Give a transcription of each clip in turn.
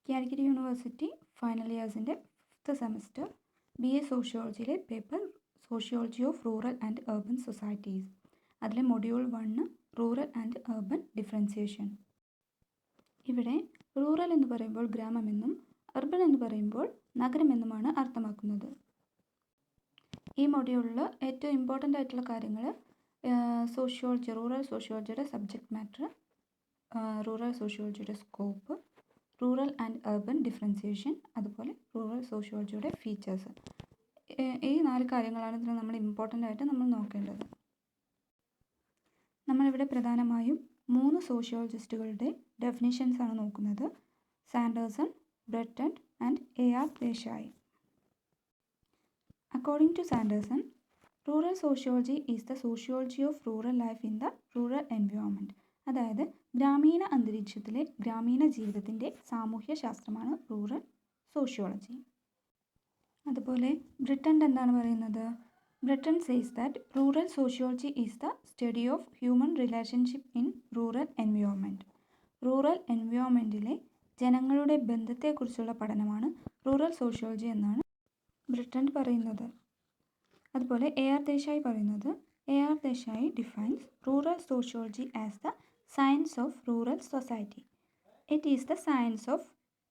Calicut university final ഇയേഴ്സിൻ്റെ 5th semester BA സോഷ്യോളജിയിലെ paper sociology of rural and urban societies. അതിലെ module 1 rural and urban differentiation. ഇവിടെ rural എന്ന് പറയുമ്പോൾ ഗ്രാമമെന്നും അർബൻ എന്ന് പറയുമ്പോൾ നഗരമെന്നുമാണ് അർത്ഥമാക്കുന്നത്. ഈ മൊഡ്യൂളിൽ ഏറ്റവും ഇമ്പോർട്ടൻ്റ് ആയിട്ടുള്ള കാര്യങ്ങൾ സോഷ്യോളജി, റൂറൽ സോഷ്യോളജിയുടെ സബ്ജക്റ്റ് മാറ്റർ, റൂറൽ സോഷ്യോളജിയുടെ scope, rural and urban differentiation, അതുപോലെ റൂറൽ സോഷ്യോളജിയുടെ ഫീച്ചേഴ്സ്. ഈ 4 കാര്യങ്ങളാണ് ഇതിൽ നമ്മൾ ഇമ്പോർട്ടൻ്റ് ആയിട്ട് നമ്മൾ നോക്കേണ്ടത്. നമ്മളിവിടെ പ്രധാനമായും 3 സോഷ്യോളജിസ്റ്റുകളുടെ ഡെഫിനിഷൻസ് ആണ് നോക്കുന്നത്. Sanderson, Bretton and AR Desai. According to Sanderson, rural sociology is the sociology of rural life in the rural environment. അതായത് ഗ്രാമീണ അന്തരീക്ഷത്തിലെ ഗ്രാമീണ ജീവിതത്തിൻ്റെ സാമൂഹ്യ ശാസ്ത്രമാണ് റൂറൽ സോഷ്യോളജി. അതുപോലെ ബ്രിട്ടൻ എന്താണ് പറയുന്നത്? Britain says that rural sociology is the study of human relationship in rural environment. Rural എൻവയോൺമെൻറ്റിലെ ജനങ്ങളുടെ ബന്ധത്തെക്കുറിച്ചുള്ള പഠനമാണ് റൂറൽ സോഷ്യോളജി എന്നാണ് ബ്രിട്ടൻ പറയുന്നത്. അതുപോലെ AR ദേശായി പറയുന്നത്, AR Desai defines rural sociology as the science of rural society. It is the science of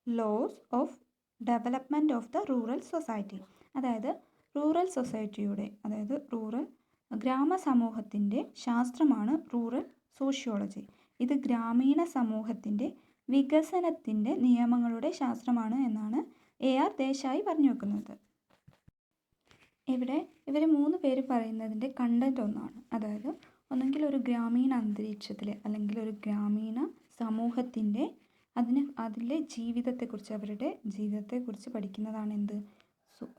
laws of development of the rural society. അതായത് rural സൊസൈറ്റിയുടെ, അതായത് റൂറൽ ഗ്രാമ സമൂഹത്തിൻ്റെ ശാസ്ത്രമാണ് റൂറൽ സോഷ്യോളജി. ഇത് ഗ്രാമീണ സമൂഹത്തിൻ്റെ വികസനത്തിൻ്റെ നിയമങ്ങളുടെ ശാസ്ത്രമാണ് എന്നാണ് AR ദേശായി പറഞ്ഞു വെക്കുന്നത്. ഇവിടെ ഇവർ 3 പേര് പറയുന്നതിൻ്റെ കണ്ടൻറ് ഒന്നാണ്. അതായത് ഒന്നെങ്കിൽ ഒരു ഗ്രാമീണ അന്തരീക്ഷത്തിലെ അല്ലെങ്കിൽ ഒരു ഗ്രാമീണ സമൂഹത്തിൻ്റെ അതിലെ ജീവിതത്തെക്കുറിച്ച്, അവരുടെ ജീവിതത്തെക്കുറിച്ച് പഠിക്കുന്നതാണ് എന്ത്?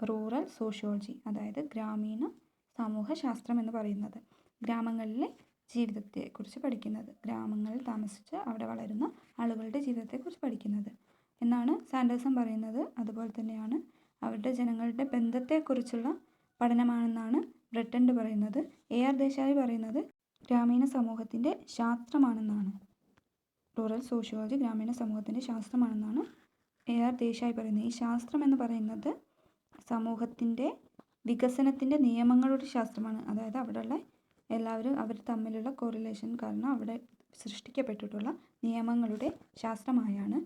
Rural sociology. അതായത് ഗ്രാമീണ സമൂഹശാസ്ത്രം എന്ന് പറയുന്നത് ഗ്രാമങ്ങളിലെ ജീവിതത്തെക്കുറിച്ച് പഠിക്കുന്നത്, ഗ്രാമങ്ങളിൽ താമസിച്ച് അവിടെ വളരുന്ന ആളുകളുടെ ജീവിതത്തെക്കുറിച്ച് പഠിക്കുന്നത് എന്നാണ് സാൻഡേഴ്സൺ പറയുന്നത്. അതുപോലെ തന്നെയാണ് അവരുടെ ജനങ്ങളുടെ ബന്ധത്തെക്കുറിച്ചുള്ള പഠനമാണെന്നാണ് ബ്രിട്ടൻ പറയുന്നത്. AR ദേശായി പറയുന്നത് ഗ്രാമീണ സമൂഹത്തിൻ്റെ ശാസ്ത്രമാണെന്നാണ്. റൂറൽ സോഷ്യോളജി ഗ്രാമീണ സമൂഹത്തിൻ്റെ ശാസ്ത്രമാണെന്നാണ് AR ദേശായി പറയുന്നത്. ഈ ശാസ്ത്രം എന്ന് പറയുന്നത് സമൂഹത്തിൻ്റെ വികസനത്തിൻ്റെ നിയമങ്ങളുടെ ശാസ്ത്രമാണ്. അതായത് അവിടെയുള്ള എല്ലാവരും അവർ തമ്മിലുള്ള കോറിലേഷൻ കാരണം അവിടെ സൃഷ്ടിക്കപ്പെട്ടിട്ടുള്ള നിയമങ്ങളുടെ ശാസ്ത്രമായാണ്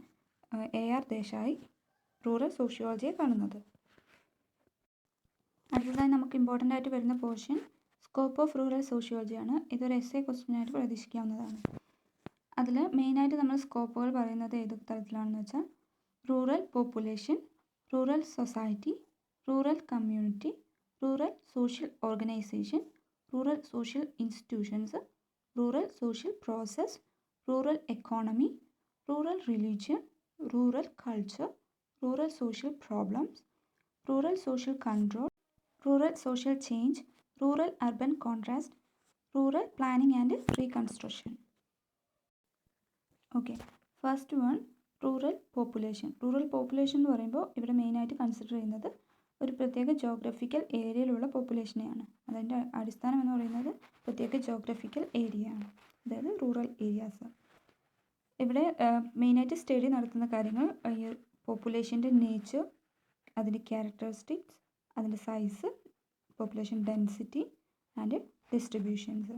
AR ദേശായി റൂറൽ സോഷ്യോളജിയെ കാണുന്നത്. അടുത്തതായി നമുക്ക് ഇമ്പോർട്ടൻ്റ് ആയിട്ട് വരുന്ന പോർഷൻ സ്കോപ്പ് ഓഫ് റൂറൽ സോഷ്യോളജിയാണ്. ഇതൊരു essay ക്വസ്റ്റ്യൻ ആയിട്ട് പ്രതീക്ഷിക്കാവുന്നതാണ്. അതിൽ മെയിനായിട്ട് നമ്മൾ സ്കോപ്പുകൾ പറയുന്നത് ഏത് തരത്തിലാണെന്ന് വെച്ചാൽ rural population, rural society, rural community, rural social organisation, rural social institutions, rural social process, rural economy, rural religion, rural culture, rural social problems, rural social control, rural social change, rural urban contrast, rural planning and reconstruction. Okay, first one rural population. Rural population എന്ന് പറയുമ്പോൾ ഇവിടെ മെയിനായിട്ട് consider ചെയ്യുന്നത് ഒരു പ്രത്യേക geographical ഏരിയയിലുള്ള പോപ്പുലേഷനെയാണ്. അതിൻ്റെ അടിസ്ഥാനം എന്ന് പറയുന്നത് പ്രത്യേക ജോഗ്രഫിക്കൽ ഏരിയ ആണ്, അതായത് റൂറൽ ഏരിയാസ്. ഇവിടെ മെയിനായിട്ട് സ്റ്റഡി നടത്തുന്ന കാര്യങ്ങൾ ഈ പോപ്പുലേഷൻ്റെ നേച്ചർ, അതിൻ്റെ ക്യാരക്ടറിസ്റ്റിക്സ്, അതിൻ്റെ size, population density and distributions.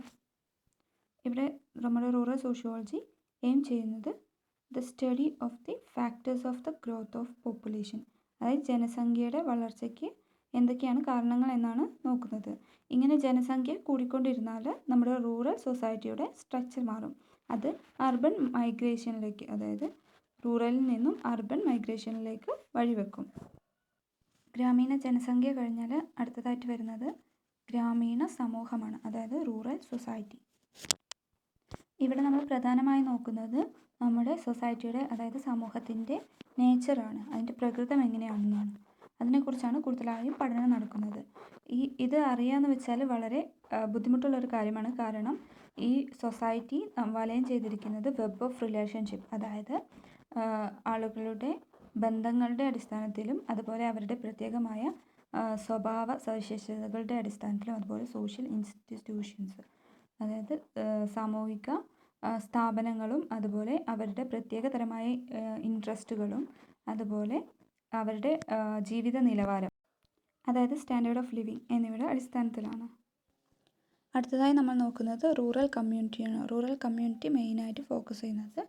ഇവിടെ നമ്മുടെ റൂറൽ സോഷ്യോളജി എയിം ചെയ്യുന്നത് the study of the factors of the growth of population. അതായത് ജനസംഖ്യയുടെ വളർച്ചയ്ക്ക് എന്തൊക്കെയാണ് കാരണങ്ങൾ എന്നാണ് നോക്കുന്നത്. ഇങ്ങനെ ജനസംഖ്യ കൂടിക്കൊണ്ടിരുന്നാൽ നമ്മുടെ റൂറൽ സൊസൈറ്റിയുടെ സ്ട്രക്ചർ മാറും. അത് അർബൻ മൈഗ്രേഷനിലേക്ക്, അതായത് റൂറലിൽ നിന്നും അർബൻ മൈഗ്രേഷനിലേക്ക് വഴിവെക്കും. ഗ്രാമീണ ജനസംഖ്യ കഴിഞ്ഞാൽ അടുത്തതായിട്ട് വരുന്നത് ഗ്രാമീണ സമൂഹമാണ്, അതായത് റൂറൽ സൊസൈറ്റി. ഇവിടെ നമ്മൾ പ്രധാനമായി നോക്കുന്നത് നമ്മുടെ സൊസൈറ്റിയുടെ, അതായത് സമൂഹത്തിൻ്റെ നേച്ചറാണ്, അതിൻ്റെ പ്രകൃതം എങ്ങനെയാണെന്നാണ്. അതിനെക്കുറിച്ചാണ് കൂടുതലായും പഠനം നടക്കുന്നത്. ഇത് അറിയാമെന്ന് വെച്ചാൽ വളരെ ബുദ്ധിമുട്ടുള്ളൊരു കാര്യമാണ്. കാരണം ഈ സൊസൈറ്റി വലയം ചെയ്തിരിക്കുന്നത് വെബ് ഓഫ് റിലേഷൻഷിപ്പ്, അതായത് ആളുകളുടെ ബന്ധങ്ങളുടെ അടിസ്ഥാനത്തിലും അതുപോലെ അവരുടെ പ്രത്യേകമായ സ്വഭാവ സവിശേഷതകളുടെ അടിസ്ഥാനത്തിലും അതുപോലെ സോഷ്യൽ ഇൻസ്റ്റിറ്റ്യൂഷൻസ്, അതായത് സാമൂഹിക സ്ഥാപനങ്ങളും അതുപോലെ അവരുടെ പ്രത്യേകതരമായ ഇൻട്രസ്റ്റുകളും അതുപോലെ അവരുടെ ജീവിത നിലവാരം, അതായത് സ്റ്റാൻഡേർഡ് ഓഫ് ലിവിങ് എന്നിവയുടെ അടിസ്ഥാനത്തിലാണ്. അടുത്തതായി നമ്മൾ നോക്കുന്നത് റൂറൽ കമ്മ്യൂണിറ്റിയാണ്. റൂറൽ കമ്മ്യൂണിറ്റി മെയിനായിട്ട് ഫോക്കസ് ചെയ്യുന്നത്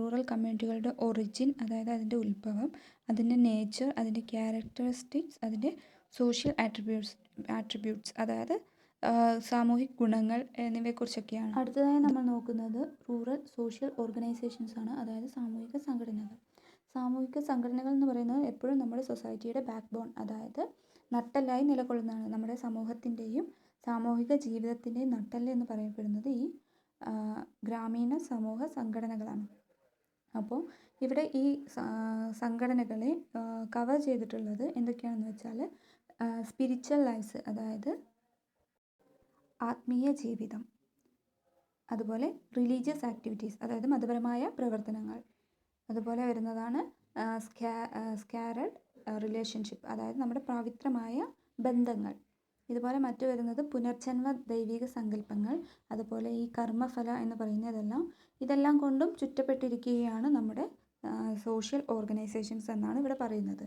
റൂറൽ കമ്മ്യൂണിറ്റികളുടെ ഒറിജിൻ, അതായത് അതിൻ്റെ ഉത്ഭവം, അതിൻ്റെ നേച്ചർ, അതിൻ്റെ ക്യാരക്ടറിസ്റ്റിക്സ്, അതിൻ്റെ സോഷ്യൽ ആട്രിബ്യൂട്ട്സ്, അതായത് സാമൂഹിക ഗുണങ്ങൾ എന്നിവയെക്കുറിച്ചൊക്കെയാണ്. അടുത്തതായി നമ്മൾ നോക്കുന്നത് റൂറൽ സോഷ്യൽ ഓർഗനൈസേഷൻസ് ആണ്, അതായത് സാമൂഹിക സംഘടനകൾ. സാമൂഹിക സംഘടനകൾ എന്ന് പറയുന്നത് എപ്പോഴും നമ്മുടെ സൊസൈറ്റിയുടെ ബാക്ക് ബോൺ, അതായത് നട്ടെല്ലായി നിലകൊള്ളുന്നതാണ്. നമ്മുടെ സമൂഹത്തിൻ്റെയും സാമൂഹിക ജീവിതത്തിൻ്റെയും നട്ടെല്ല് എന്ന് പറയപ്പെടുന്നത് ഈ ഗ്രാമീണ സമൂഹ സംഘടനകളാണ്. അപ്പോൾ ഇവിടെ ഈ സംഘടനകളെ കവർ ചെയ്തിട്ടുള്ളത് എന്തൊക്കെയാണെന്ന് വെച്ചാൽ സ്പിരിച്വൽ ലൈഫ്സ്, അതായത് ആത്മീയ ജീവിതം, അതുപോലെ റിലീജിയസ് ആക്ടിവിറ്റീസ്, അതായത് മതപരമായ പ്രവർത്തനങ്ങൾ, അതുപോലെ വരുന്നതാണ് സ്കാരഡ് റിലേഷൻഷിപ്പ്, അതായത് നമ്മുടെ പവിത്രമായ ബന്ധങ്ങൾ. ഇതുപോലെ മറ്റു വരുന്നത് പുനർജന്മ ദൈവിക സങ്കല്പങ്ങൾ, അതുപോലെ ഈ കർമ്മഫല എന്ന് പറയുന്നതെല്ലാം, ഇതെല്ലാം കൊണ്ടും ചുറ്റപ്പെട്ടിരിക്കുകയാണ് നമ്മുടെ സോഷ്യൽ ഓർഗനൈസേഷൻസ് എന്നാണ് ഇവിടെ പറയുന്നത്.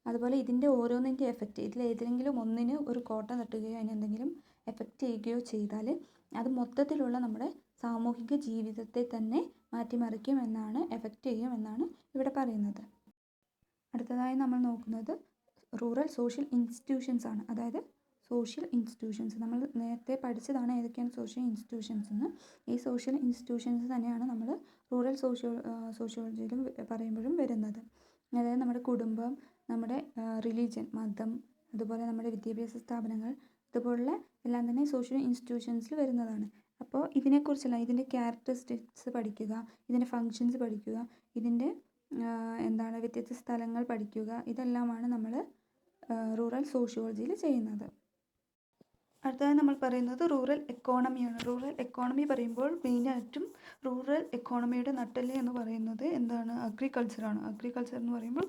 അതുപോലെ ഇതിൻ്റെ ഓരോന്നിൻ്റെ എഫക്റ്റ്, ഇതിലേതെങ്കിലും ഒന്നിന് ഒരു കോട്ട തട്ടുകയോ അതിന് എന്തെങ്കിലും എഫക്റ്റ് ചെയ്യുകയോ ചെയ്താൽ അത് മൊത്തത്തിലുള്ള നമ്മുടെ സാമൂഹിക ജീവിതത്തെ തന്നെ മാറ്റിമറിക്കും എന്നാണ്, എഫക്റ്റ് ചെയ്യും എന്നാണ് ഇവിടെ പറയുന്നത്. അടുത്തതായി നമ്മൾ നോക്കുന്നത് റൂറൽ സോഷ്യൽ ഇൻസ്റ്റിറ്റ്യൂഷൻസ് ആണ്, അതായത് സോഷ്യൽ ഇൻസ്റ്റിറ്റ്യൂഷൻസ്. നമ്മൾ നേരത്തെ പഠിച്ചതാണ് ഏതൊക്കെയാണ് സോഷ്യൽ ഇൻസ്റ്റിറ്റ്യൂഷൻസ് എന്ന്. ഈ സോഷ്യൽ ഇൻസ്റ്റിറ്റ്യൂഷൻസ് തന്നെയാണ് നമ്മൾ റൂറൽ സോഷ്യോളജിയിലും പറയുമ്പോഴും വരുന്നത്. അതായത് നമ്മുടെ കുടുംബം, നമ്മുടെ റിലീജിയൻ, മതം, അതുപോലെ നമ്മുടെ വിദ്യാഭ്യാസ സ്ഥാപനങ്ങൾ, ഇതുപോലുള്ള എല്ലാം തന്നെ സോഷ്യൽ ഇൻസ്റ്റിറ്റ്യൂഷൻസിൽ വരുന്നതാണ്. അപ്പോൾ ഇതിനെക്കുറിച്ചെല്ലാം, ഇതിൻ്റെ ക്യാരക്ടറിസ്റ്റിക്സ് പഠിക്കുക, ഇതിൻ്റെ ഫങ്ഷൻസ് പഠിക്കുക, ഇതിൻ്റെ വ്യത്യസ്ത സ്ഥലങ്ങൾ പഠിക്കുക, ഇതെല്ലാമാണ് നമ്മൾ റൂറൽ സോഷ്യോളജിയിൽ ചെയ്യുന്നത്. അടുത്തതായി നമ്മൾ പറയുന്നത് റൂറൽ എക്കോണമിയാണ്. റൂറൽ എക്കോണമി പറയുമ്പോൾ മെയിനായിട്ടും റൂറൽ എക്കോണമിയുടെ നട്ടെല്ല് എന്ന് പറയുന്നത് എന്താണ്? അഗ്രികൾച്ചറാണ്. അഗ്രികൾച്ചർ എന്ന് പറയുമ്പോൾ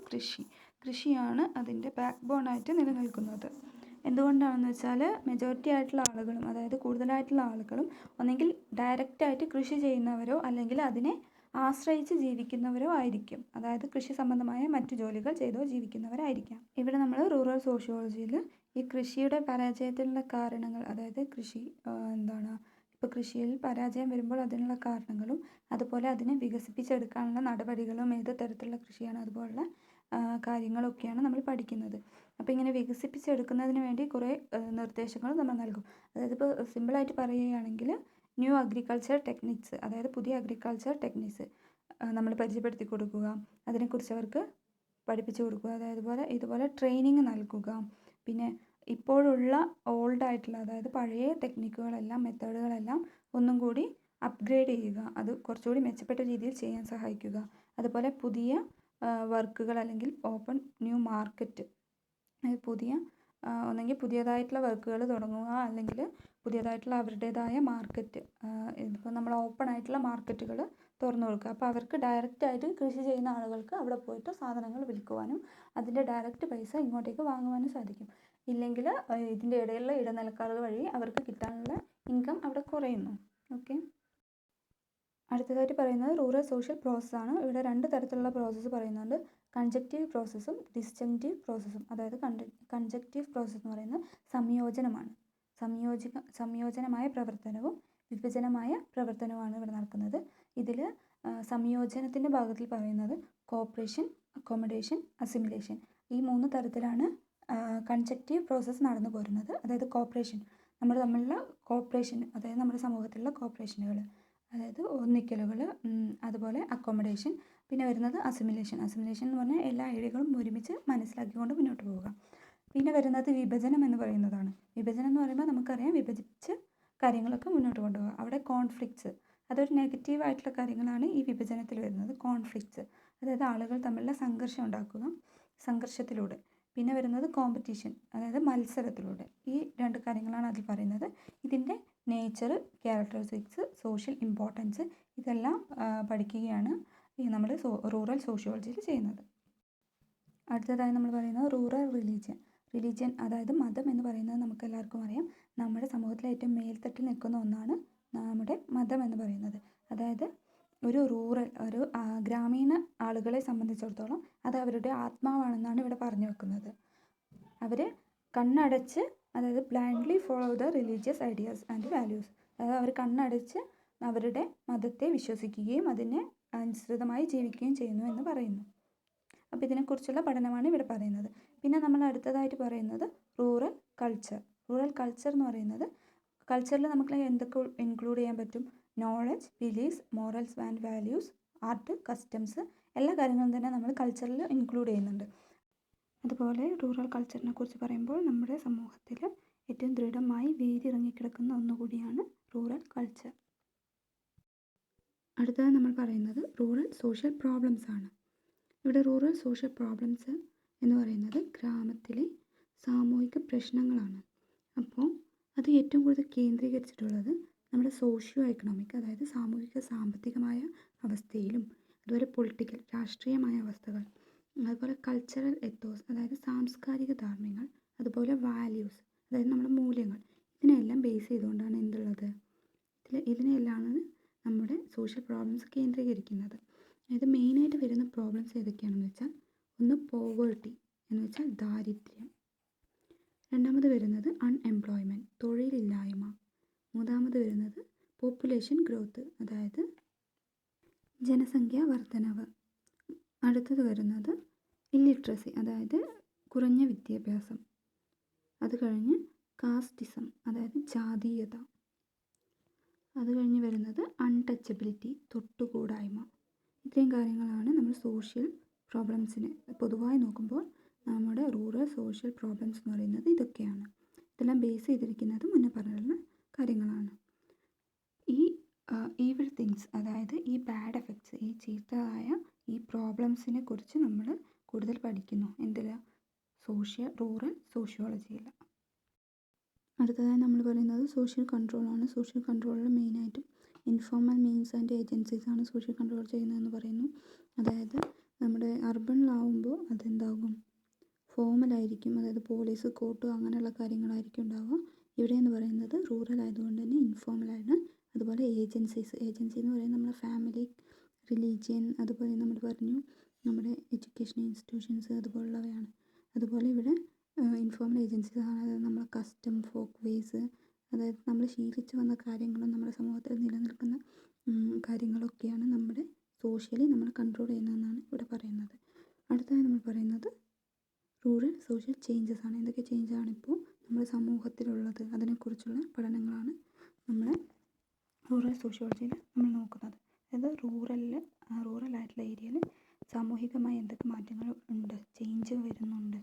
കൃഷിയാണ് അതിൻ്റെ ബാക്ക് ബോണായിട്ട് നിലനിൽക്കുന്നത്. എന്തുകൊണ്ടാണെന്ന് വെച്ചാൽ മെജോറിറ്റി ആയിട്ടുള്ള ആളുകളും, അതായത് കൂടുതലായിട്ടുള്ള ആളുകളും ഒന്നെങ്കിൽ ഡയറക്റ്റായിട്ട് കൃഷി ചെയ്യുന്നവരോ അല്ലെങ്കിൽ അതിനെ ആശ്രയിച്ച് ജീവിക്കുന്നവരോ ആയിരിക്കും. അതായത് കൃഷി സംബന്ധമായ മറ്റു ജോലികൾ ചെയ്തോ ജീവിക്കുന്നവരായിരിക്കാം. ഇവിടെ നമ്മൾ റൂറൽ സോഷ്യോളജിയിൽ ഈ കൃഷിയുടെ പരാജയത്തിനുള്ള കാരണങ്ങൾ, അതായത് ഇപ്പോൾ കൃഷിയിൽ പരാജയം വരുമ്പോൾ അതിനുള്ള കാരണങ്ങളും അതുപോലെ അതിനെ വികസിപ്പിച്ചെടുക്കാനുള്ള നടപടികളും, ഏത് തരത്തിലുള്ള കൃഷിയാണ്, അതുപോലുള്ള കാര്യങ്ങളൊക്കെയാണ് നമ്മൾ പഠിക്കുന്നത്. അപ്പോൾ ഇങ്ങനെ വികസിപ്പിച്ചെടുക്കുന്നതിന് വേണ്ടി കുറേ നിർദ്ദേശങ്ങൾ നമ്മൾ നൽകും. അതായത് ഇപ്പോൾ സിമ്പിളായിട്ട് പറയുകയാണെങ്കിൽ ന്യൂ അഗ്രികൾച്ചർ ടെക്നിക്സ്, അതായത് പുതിയ അഗ്രികൾച്ചർ ടെക്നിക്സ് നമ്മൾ പരിചയപ്പെടുത്തി കൊടുക്കുക, അതിനെക്കുറിച്ച് അവർക്ക് പഠിപ്പിച്ചു കൊടുക്കുക. അതായത് ഇതുപോലെ ട്രെയിനിങ് നൽകുക. പിന്നെ ഇപ്പോഴുള്ള ഓൾഡായിട്ടുള്ള, അതായത് പഴയ ടെക്നിക്കുകളെല്ലാം, മെത്തേഡുകളെല്ലാം ഒന്നും കൂടി അപ്ഗ്രേഡ് ചെയ്യുക, അത് കുറച്ചുകൂടി മെച്ചപ്പെട്ട രീതിയിൽ ചെയ്യാൻ സഹായിക്കുക. അതുപോലെ പുതിയ വർക്കുകൾ അല്ലെങ്കിൽ ഓപ്പൺ ന്യൂ മാർക്കറ്റ്, ഒന്നെങ്കിൽ പുതിയതായിട്ടുള്ള വർക്കുകൾ തുടങ്ങുക, അല്ലെങ്കിൽ പുതിയതായിട്ടുള്ള അവരുടേതായ മാർക്കറ്റ്, ഇതിപ്പോൾ നമ്മൾ ഓപ്പൺ ആയിട്ടുള്ള മാർക്കറ്റുകൾ തുറന്നു കൊടുക്കുക. അപ്പോൾ അവർക്ക് ഡയറക്റ്റായിട്ട് കൃഷി ചെയ്യുന്ന ആളുകൾക്ക് അവിടെ പോയിട്ട് സാധനങ്ങൾ വിൽക്കുവാനും അതിൻ്റെ ഡയറക്റ്റ് പൈസ ഇങ്ങോട്ടേക്ക് വാങ്ങുവാനും സാധിക്കും. ഇല്ലെങ്കിൽ ഇതിൻ്റെ ഇടയിലുള്ള ഇടനിലക്കാർ വഴി അവർക്ക് കിട്ടാനുള്ള ഇൻകം അവിടെ കുറയുന്നു. ഓക്കെ, അടുത്തതായിട്ട് പറയുന്നത് റൂറൽ സോഷ്യൽ പ്രോസസ്സാണ്. ഇവിടെ രണ്ട് തരത്തിലുള്ള പ്രോസസ്സ് പറയുന്നുണ്ട്. കൺജക്റ്റീവ് പ്രോസസ്സും ഡിസ്ജങ്റ്റീവ് പ്രോസസ്സും. അതായത് കൺജക്റ്റീവ് പ്രോസസ്സ് എന്ന് പറയുന്നത് സംയോജനമാണ്. സംയോജനമായ പ്രവർത്തനവും വിഭജനമായ പ്രവർത്തനവുമാണ് ഇവിടെ നടക്കുന്നത്. ഇതിൽ സംയോജനത്തിൻ്റെ ഭാഗത്തിൽ പറയുന്നത് കോപ്പറേഷൻ, അക്കോമഡേഷൻ, അസിമിലേഷൻ, ഈ 3 തരത്തിലാണ് കൺജക്റ്റീവ് പ്രോസസ്സ് നടന്നു പോരുന്നത്. അതായത് കോപ്പറേഷൻ, നമ്മൾ തമ്മിലുള്ള കോപ്പറേഷൻ, അതായത് നമ്മുടെ സമൂഹത്തിലുള്ള കോപ്പറേഷനുകൾ, അതായത് ഒന്നിക്കലുകൾ, അതുപോലെ അക്കോമഡേഷൻ, പിന്നെ വരുന്നത് അസിമിലേഷൻ. അസിമിലേഷൻ എന്ന് പറഞ്ഞാൽ എല്ലാ ഐഡിയകളും ഒരുമിച്ച് മനസ്സിലാക്കിക്കൊണ്ട് മുന്നോട്ട് പോവുക. പിന്നെ വരുന്നത് വിഭജനം എന്ന് പറയുന്നതാണ്. വിഭജനം എന്ന് പറയുമ്പോൾ നമുക്കറിയാം, വിഭജിച്ച് കാര്യങ്ങളൊക്കെ മുന്നോട്ട് കൊണ്ടുപോകുക. അവിടെ കോൺഫ്ലിക്ട്സ്, അതൊരു നെഗറ്റീവായിട്ടുള്ള കാര്യങ്ങളാണ് ഈ വിഭജനത്തിൽ വരുന്നത്. കോൺഫ്ലിക്ട്സ്, അതായത് ആളുകൾ തമ്മിലുള്ള സംഘർഷം ഉണ്ടാക്കുക, സംഘർഷത്തിലൂടെ. പിന്നെ വരുന്നത് കോമ്പറ്റീഷൻ, അതായത് മത്സരത്തിലൂടെ. ഈ 2 കാര്യങ്ങളാണ് അതിൽ പറയുന്നത്. ഇതിൻ്റെ നേച്ചർ, ക്യാരക്ടറിസ്റ്റിക്സ്, സോഷ്യൽ ഇമ്പോർട്ടൻസ്, ഇതെല്ലാം പഠിക്കുകയാണ് നമ്മൾ റൂറൽ സോഷ്യോളജിയിൽ ചെയ്യുന്നത്. അടുത്തതായി നമ്മൾ പറയുന്നത് റൂറൽ റിലീജിയൻ, അതായത് മതം എന്ന് പറയുന്നത് നമുക്കെല്ലാവർക്കും അറിയാം, നമ്മുടെ സമൂഹത്തിലെ ഏറ്റവും മേൽത്തട്ടിൽ നിൽക്കുന്ന ഒന്നാണ് നമ്മുടെ മതം എന്ന് പറയുന്നത്. അതായത് ഒരു ഗ്രാമീണ ആളുകളെ സംബന്ധിച്ചിടത്തോളം അത് അവരുടെ ആത്മാവാണെന്നാണ് ഇവിടെ പറഞ്ഞു വെക്കുന്നത്. അവർ കണ്ണടച്ച്, അതായത് blindly follow the religious ideas and values, അതായത് അവർ കണ്ണടച്ച് അവരുടെ മതത്തെ വിശ്വസിക്കുകയും അതിനെ അനുസൃതമായി ജീവിക്കുകയും ചെയ്യുന്നു എന്ന് പറയുന്നു. അപ്പോൾ ഇതിനെക്കുറിച്ചുള്ള പഠനമാണ് ഇവിടെ പറയുന്നത്. പിന്നെ നമ്മൾ അടുത്തതായിട്ട് പറയുന്നത് റൂറൽ കൾച്ചർ. റൂറൽ കൾച്ചർ എന്ന് പറയുന്നത്, കൾച്ചറിൽ നമുക്ക് എന്തൊക്കെ ഇൻക്ലൂഡ് ചെയ്യാൻ പറ്റും? Knowledge, beliefs, morals and values, art, customs, എല്ലാ കാര്യങ്ങളും തന്നെ നമ്മൾ കൾച്ചറിൽ ഇൻക്ലൂഡ് ചെയ്യുന്നുണ്ട്. അതുപോലെ റൂറൽ കൾച്ചറിനെ കുറിച്ച് പറയുമ്പോൾ നമ്മുടെ സമൂഹത്തിൽ ഏറ്റവും ദൃഢമായി വേരിറങ്ങിക്കിടക്കുന്ന ഒന്നുകൂടിയാണ് റൂറൽ കൾച്ചർ. അടുത്തത് നമ്മൾ പറയുന്നത് റൂറൽ സോഷ്യൽ പ്രോബ്ലംസ് ആണ്. ഇവിടെ റൂറൽ സോഷ്യൽ പ്രോബ്ലംസ് എന്ന് പറയുന്നത് ഗ്രാമത്തിലെ സാമൂഹിക പ്രശ്നങ്ങളാണ്. അപ്പോൾ അത് ഏറ്റവും കൂടുതൽ കേന്ദ്രീകരിച്ചിട്ടുള്ളത് നമ്മുടെ സോഷ്യോ എക്കണോമിക്, അതായത് സാമൂഹിക സാമ്പത്തികമായ അവസ്ഥയിലും, അതുപോലെ പൊളിറ്റിക്കൽ രാഷ്ട്രീയമായ അവസ്ഥകൾ, അതുപോലെ കൾച്ചറൽ എത്തോസ്, അതായത് സാംസ്കാരിക ധാർമ്മികങ്ങൾ, അതുപോലെ വാല്യൂസ്, അതായത് നമ്മുടെ മൂല്യങ്ങൾ, ഇതിനെല്ലാം ബേസ് ചെയ്തുകൊണ്ടാണ് എന്തുള്ളത്, ഇതിനെല്ലാമാണ് നമ്മുടെ സോഷ്യൽ പ്രോബ്ലംസ് കേന്ദ്രീകരിക്കുന്നത്. അതായത് മെയിനായിട്ട് വരുന്ന പ്രോബ്ലംസ് ഏതൊക്കെയാണെന്ന് വെച്ചാൽ, ഒന്ന് പോവേർട്ടി എന്ന് വെച്ചാൽ ദാരിദ്ര്യം, രണ്ടാമത് വരുന്നത് അൺഎംപ്ലോയ്മെൻറ്റ് തൊഴിലില്ലായ്മ, മൂന്നാമത് വരുന്നത് പോപ്പുലേഷൻ ഗ്രോത്ത്, അതായത് ജനസംഖ്യാ വർധനവ്, അടുത്തത് വരുന്നത് ഇല്ലിട്രസി, അതായത് കുറഞ്ഞ വിദ്യാഭ്യാസം, അത് കഴിഞ്ഞ് കാസ്റ്റിസം, അതായത് ജാതീയത, അത് കഴിഞ്ഞ് വരുന്നത് അൺടച്ചബിലിറ്റി തൊട്ടുകൂടായ്മ. ഇത്രയും കാര്യങ്ങളാണ് നമ്മൾ സോഷ്യൽ പ്രോബ്ലംസിന് പൊതുവായി നോക്കുമ്പോൾ നമ്മുടെ റൂറൽ സോഷ്യൽ പ്രോബ്ലംസ് എന്ന് പറയുന്നത് ഇതൊക്കെയാണ്. ഇതെല്ലാം ബേസ് ചെയ്തിരിക്കുന്നത് മുന്നേ പറഞ്ഞിട്ടുള്ള കാര്യങ്ങളാണ്. ഈ ഈവിൾ തിങ്സ്, അതായത് ഈ ബാഡ് എഫക്ട്സ്, ഈ ചീത്തയായ ഈ പ്രോബ്ലംസിനെ കുറിച്ച് നമ്മൾ കൂടുതൽ പഠിക്കുന്നു എന്തിൽ? റൂറൽ സോഷ്യോളജിയിൽ. അടുത്തതായി നമ്മൾ പറയുന്നത് സോഷ്യൽ കൺട്രോളാണ്. സോഷ്യൽ കൺട്രോളിൽ മെയിനായിട്ടും ഇൻഫോർമൽ മീൻസ് ആൻഡ് ഏജൻസീസ് ആണ് സോഷ്യൽ കൺട്രോൾ ചെയ്യുന്നതെന്ന് പറയുന്നു. അതായത് നമ്മുടെ അർബണിലാവുമ്പോൾ അതെന്താകും? ഫോമലായിരിക്കും, അതായത് പോലീസ്, കോർട്ട് അങ്ങനെയുള്ള കാര്യങ്ങളായിരിക്കും ഉണ്ടാവുക. ഇവിടെ എന്ന് പറയുന്നത് റൂറൽ ആയതുകൊണ്ട് തന്നെ ഇൻഫോർമലാണ്. അതുപോലെ ഏജൻസി എന്ന് പറയുന്നത് നമ്മുടെ ഫാമിലി, റിലീജിയൻ, അതുപോലെ നമ്മൾ പറഞ്ഞു നമ്മുടെ എഡ്യൂക്കേഷൻ ഇൻസ്റ്റിറ്റ്യൂഷൻസ് അതുപോലുള്ളവയാണ്. അതുപോലെ ഇവിടെ ഇൻഫോർമൽ ഏജൻസീസ് ആണ്, അതായത് നമ്മളെ കസ്റ്റം, ഫോക്ക് വേസ്, അതായത് നമ്മൾ ശീലിച്ചു വന്ന കാര്യങ്ങളും നമ്മുടെ സമൂഹത്തിൽ നിലനിൽക്കുന്ന കാര്യങ്ങളൊക്കെയാണ് നമ്മുടെ സോഷ്യലി നമ്മൾ കൺട്രോൾ ചെയ്യുന്നതെന്നാണ് ഇവിടെ പറയുന്നത്. അടുത്തതായി നമ്മൾ പറയുന്നത് റൂറൽ സോഷ്യൽ ചേഞ്ചസ് ആണ്. എന്തൊക്കെ ചേഞ്ചാണ് ഇപ്പോൾ നമ്മുടെ സമൂഹത്തിലുള്ളത്, അതിനെക്കുറിച്ചുള്ള പഠനങ്ങളാണ് നമ്മൾ റൂറൽ സോഷ്യോളജിയിൽ നമ്മൾ നോക്കുന്നത്. അതായത് റൂറലായിട്ടുള്ള ഏരിയയിൽ സാമൂഹികമായി എന്തൊക്കെ മാറ്റങ്ങൾ ഉണ്ട്, ചേഞ്ച് വരുന്നുണ്ട്,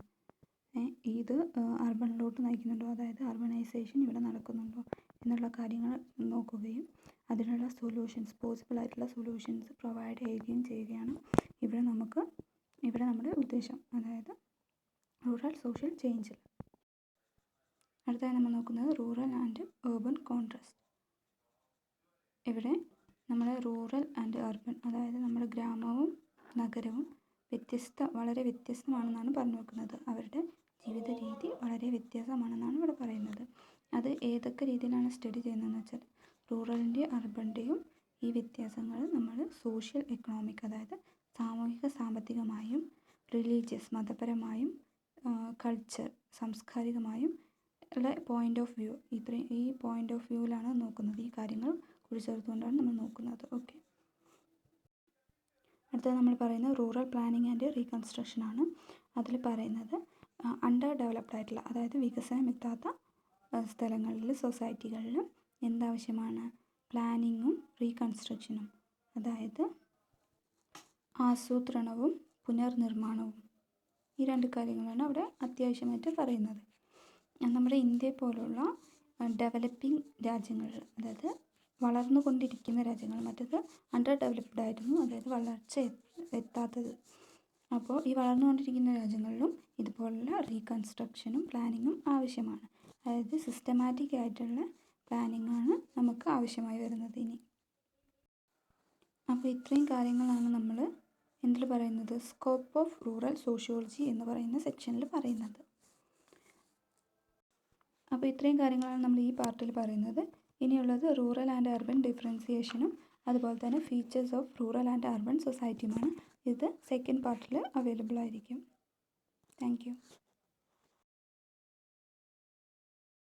ഇത് അർബണിലോട്ട് നയിക്കുന്നുണ്ടോ, അതായത് അർബണൈസേഷൻ ഇവിടെ നടക്കുന്നുണ്ടോ എന്നുള്ള കാര്യങ്ങൾ നോക്കുകയും അതിനുള്ള സൊല്യൂഷൻസ്, പോസിബിൾ ആയിട്ടുള്ള സൊല്യൂഷൻസ് പ്രൊവൈഡ് ചെയ്യുകയും ചെയ്യുകയാണ് ഇവിടെ നമ്മുടെ ഉദ്ദേശം, അതായത് റൂറൽ സോഷ്യൽ ചേഞ്ചിൽ. അടുത്തതായി നമ്മൾ നോക്കുന്നത് റൂറൽ ആൻഡ് urban കോൺട്രാസ്റ്റ്. ഇവിടെ നമ്മൾ റൂറൽ ആൻഡ് അർബൻ, അതായത് നമ്മുടെ ഗ്രാമവും നഗരവും വളരെ വ്യത്യസ്തമാണെന്നാണ് പറഞ്ഞു വെക്കുന്നത്. അവരുടെ ജീവിത രീതി വളരെ വ്യത്യാസമാണെന്നാണ് ഇവിടെ പറയുന്നത്. അത് ഏതൊക്കെ രീതിയിലാണ് സ്റ്റഡി ചെയ്യുന്നതെന്ന് വെച്ചാൽ, റൂറലിൻ്റെയും അർബൻ്റെയും ഈ വ്യത്യാസങ്ങൾ നമ്മൾ സോഷ്യൽ എക്കണോമിക്, അതായത് സാമൂഹിക സാമ്പത്തികമായും, റിലീജിയസ് മതപരമായും, കൾച്ചർ സാംസ്കാരികമായും ഉള്ള പോയിൻ്റ് ഓഫ് വ്യൂ, ഈ പോയിൻ്റ് ഓഫ് വ്യൂവിലാണ് നോക്കുന്നത്. ഈ കാര്യങ്ങൾ കൂടിച്ചേർത്തുകൊണ്ടാണ് നമ്മൾ നോക്കുന്നത്. ഓക്കെ, അടുത്തത് നമ്മൾ പറയുന്നത് റൂറൽ പ്ലാനിങ് ആൻഡ് റീകൺസ്ട്രക്ഷൻ ആണ്. അതിൽ പറയുന്നത് അണ്ടർ ഡെവലപ്ഡ് ആയിട്ടുള്ള, അതായത് വികസനം എത്താത്ത സ്ഥലങ്ങളിൽ, സൊസൈറ്റികളിൽ എന്താവശ്യമാണ്? പ്ലാനിങ്ങും റീകൺസ്ട്രക്ഷനും, അതായത് ആസൂത്രണവും പുനർനിർമ്മാണവും. ഈ രണ്ട് കാര്യങ്ങളാണ് അവിടെ അത്യാവശ്യമായിട്ട് പറയുന്നത്. നമ്മുടെ ഇന്ത്യ പോലുള്ള ഡെവലപ്പിംഗ് രാജ്യങ്ങളിൽ, അതായത് വളർന്നുകൊണ്ടിരിക്കുന്ന രാജ്യങ്ങൾ, മറ്റത് അണ്ടർ ഡെവലപ്ഡ് ആയിരുന്നു, അതായത് വളർച്ച എത്താത്തത്. അപ്പോൾ ഈ വളർന്നുകൊണ്ടിരിക്കുന്ന രാജ്യങ്ങളിലും ഇതുപോലുള്ള റീകൺസ്ട്രക്ഷനും പ്ലാനിങ്ങും ആവശ്യമാണ്. അതായത് സിസ്റ്റമാറ്റിക് ആയിട്ടുള്ള പ്ലാനിങ്ങാണ് നമുക്ക് ആവശ്യമായി വരുന്നത് ഇനി. അപ്പോൾ ഇത്രയും കാര്യങ്ങളാണ് നമ്മൾ എന്തിൽ പറയുന്നത്? സ്കോപ്പ് ഓഫ് റൂറൽ സോഷ്യോളജി എന്ന് പറയുന്ന സെക്ഷനിൽ പറയുന്നത്. അപ്പോൾ ഇത്രയും കാര്യങ്ങളാണ് നമ്മൾ ഈ പാർട്ടിൽ പറയുന്നത്. ഇനിയുള്ളത് റൂറൽ ആൻഡ് അർബൻ ഡിഫറൻസിയേഷനും അതുപോലെ തന്നെ features of rural and urban സൊസൈറ്റിയുമാണ്. ഇത് സെക്കൻഡ് പാർട്ടിൽ അവൈലബിൾ ആയിരിക്കും. Thank U.